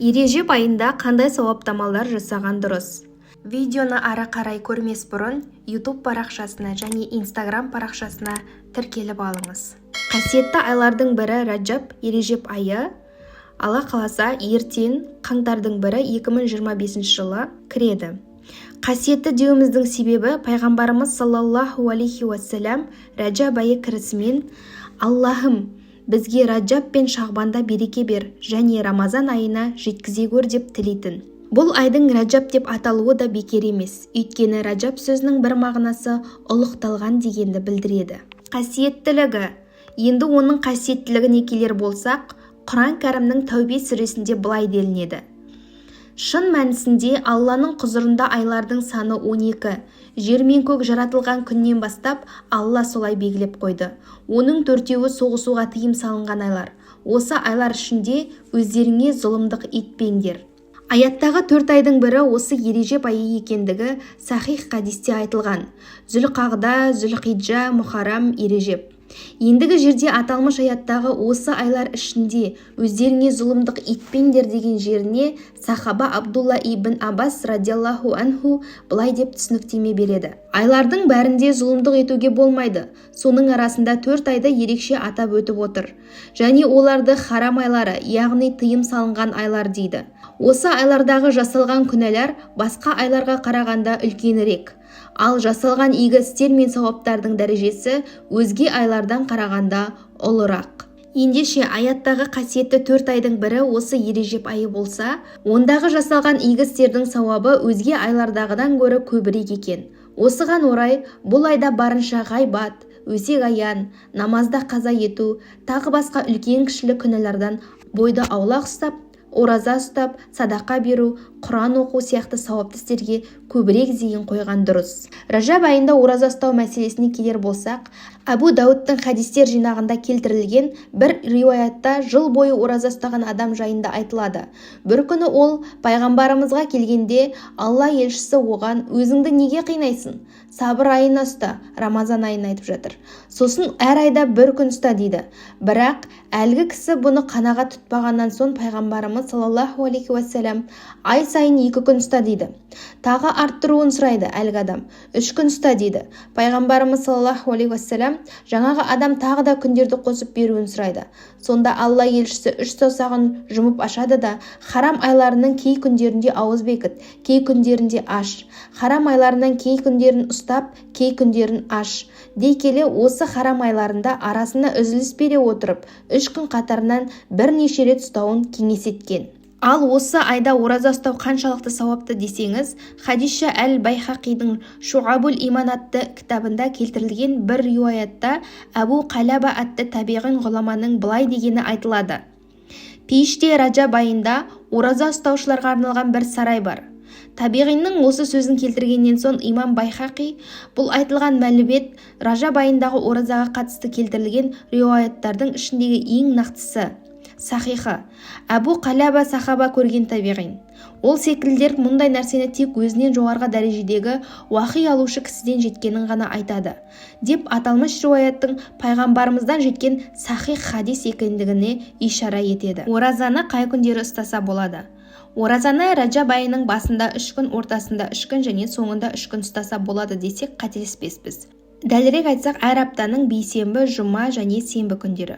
Ережеп айында қандай сауаптамалар жасаған дұрыс? Видеоны ары қарай көрмес бұрын YouTube парақшасына және Instagram парақшасына тіркеліп алыңыз. Қасиетті айлардың бірі Раджаб, ережеп айы. Алла қаласа ертең қаңтардың бірі 2025 жылы кіреді. Қасиетті деуіміздің себебі пайғамбарымыз саллаллаху алейхи уассалам Раджаб айы кірісімен Аллахым, бізге Раджаб пен Шағбанда береке бер және Рамазан айына жеткізе көр деп тілейтін. Бұл айдың Раджаб деп аталуы да бекер емес, өйткені Раджаб сөзінің бір мағынасы ұлықталған дегенді білдіреді. Қасиеттілігі. Енді оның қасиеттілігіне келер болсақ, Құран кәрімнің Тәубе сүресінде былай делінеді. Шын мәнісінде Алланың құзырында айлардың саны 12. Жер мен көк жаратылған күннен бастап Алла солай белгілеп қойды. Оның 4-еуі соғысуға тыйым салынған айлар. Осы айлар ішінде өздеріңе зұлымдық етпеңдер. Аяттағы 4 айдың бірі осы ережеп айы екендігі сахих хадисте айтылған. Зүлқағда, Зүлқиджа, Мұхаррам, ережеп. Ендігі жерде аталмыш аяттағы осы айлар ішінде өздеріңе зұлымдық етпеңдер деген жеріне сахаба Абдулла ибн Аббас радиаллаху анху былай деп түсініктеме береді. Айлардың бәрінде зұлымдық етуге болмайды. Соның арасында 4 айды ерекше атап өтіп отыр. Және оларды харам айлары, яғни тыйым салынған айлар дейді. Осы айлардағы жасалған күнәлар басқа айларға қарағанда үлкенірек. Ал жасалған игі істер мен сауаптардың дәрежесі өзге айлардан қарағанда ұлырақ. Ендеше аяттағы қасиетті 4 айдың бірі осы ережеп айы болса, ондағы жасалған игі істердің сауабы өзге айлардағыдан гөрі көбірек екен. Осыған орай бұл айда барынша ғайбат, өсек аян, намазда қаза ету, тағы басқа үлкен кішілі күнәлардан бойды аулақ ұстап, ораза ұстап, садақа беру, Құран оқу сияқты сауапты істерге көбірек зейін қойған дұрыс. Раджаб айында ораза ұстау мәселесіне келер болсақ, Абу Дауудтың хадистер жинағында келтірілген бір риуаятта жыл бойы ораза ұстаған адам жайында айтылады. Бір күні ол пайғамбарымызға келгенде Алла елшісі оған өзіңді неге қинайсың? Сабыр айына ұста, Рамазан айын айтып жатыр. Сосын әр айда бір күн ұста дейді. Бірақ әлгі кісі бұны қанаға тұтпағаннан соң пайғамбарымыз саллаллаху алейхи уассалам ай сайын 2 күн ұста дейді. Тағы арттыруын сұрайды әлгі адам. 3 күн ұста дейді. Пайғамбарымыз саллаллаху алейхи уассалам жаңағы адам тағы да күндерді қосып беруін сұрайды. Сонда Алла елшісі 3 саусағын жұмып ашады да харам айларының кей күндерінде ауыз бекіт, кей күндерінде аш. Харам айларынан кей күндерін ұстап, кей күндерін аш. Дей келе осы харам айларында арасына үзіліс бере отырып 3 күн қатарынан бірнеше рет ұстауын кеңес еткен. Ал осы айда ораза ұстау қаншалықты сауапты десеңіз, Хадиша әл-Байхақидің Шуабул иман атты кітабында келтірілген бір риуаятта Абу Қалаба атты табиғин ғұламаның былай дегені айтылады. Пейіште Раджаб айында ораза ұстаушыларға арналған бір сарай бар. Табиғиннің осы сөзін келтіргеннен соң имам Байхақи бұл айтылған мәлімет Раджаб айындағы оразаға қатысты келтірілген риуаяттардың ішіндегі ең нақтысы. Сахиха. Абу Қалаба сахаба көрген табиғин. Ол секілдер мұндай нәрсені тек өзінен жоғарғы дәрежедегі уахи алушы кісіден жеткенін ғана айтады. Деп аталмыш риуаяттың пайғамбарымыздан жеткен сахих хадис екендігіне ишара етеді. Оразаны қай күндері ұстаса болады? Оразаны Раджаб айының басында 3 күн, ортасында 3 күн және соңында 3 күн ұстаса болады десек қателеспеспіз. Дәлірек айтсақ, әр аптаның бейсенбі, жұма және сенбі күндері.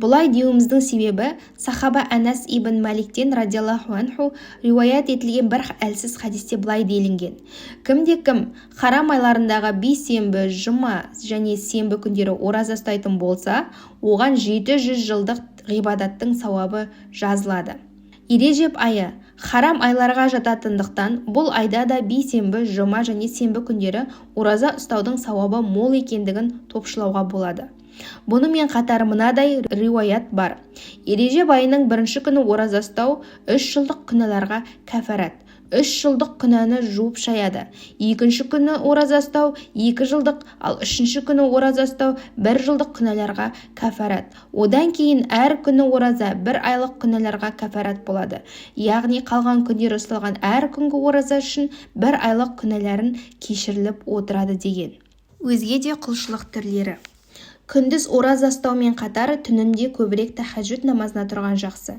Бұлай деуіміздің себебі сахаба Анас ибн Маликтен радиаллаху анху риуаят етілген бір әлсіз хадисте былай делінген. Кімде-кім харам айларындағы бейсенбі, жұма және сенбі күндері ораза ұстайтын болса, оған 700 жылдық ғибадаттың сауабы жазылады. Ережеп айы харам айларға жататындықтан бұл айда да бейсенбі, жұма және сенбі күндері ораза ұстаудың сауабы мол екендігін топшылауға болады. Бұнымен қатар мынадай риуаят бар. Ережеп айының 1-ші күні ораза ұстау 3 жылдық күнәларға кәфарат. 3 жылдық күнәні жуып шаяды. 2-ші күні ораза ұстау 2 жылдық, ал 3-ші күні ораза ұстау 1 жылдық күнәларға кәфарат. Одан кейін әр күні ораза 1 айлық күнәларға кәфарат болады. Яғни қалған күндер ұсталған әр күнгі ораза үшін 1 айлық күнәләрін кешіріліп отырады деген. Өзге де құлшылық түрлері. Күндіз ораза ұстаумен қатар түнінде көбірек тахаджуд намазына тұрған жақсы.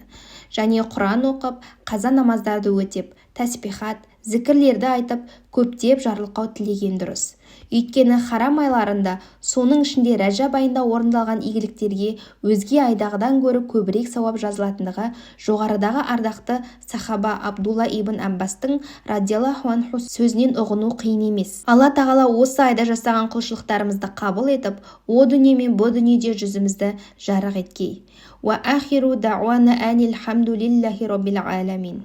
және Құран оқып, қаза намаздарды өтеп, тәсбихат, зікірлерді айтып, көптеп жарылқау тілеген дұрыс. Өйткені харам айларында, соның ішінде Рәжәб айында орындалған игіліктерге өзге айдағыдан гөрі көбірек сауап жазылатындығы жоғарыдағы ардақты сахаба Абдулла ибн Аббастың радиаллаху анху сөзінен ұғыну қиын емес. Алла тағала осы айда жасаған құлшылықтарымызды қабыл етіп, о дүние мен бұ дүниеде жүзімізді жарық еткей. Ва ахиру дауана анил хамдулиллахи роббил аламин.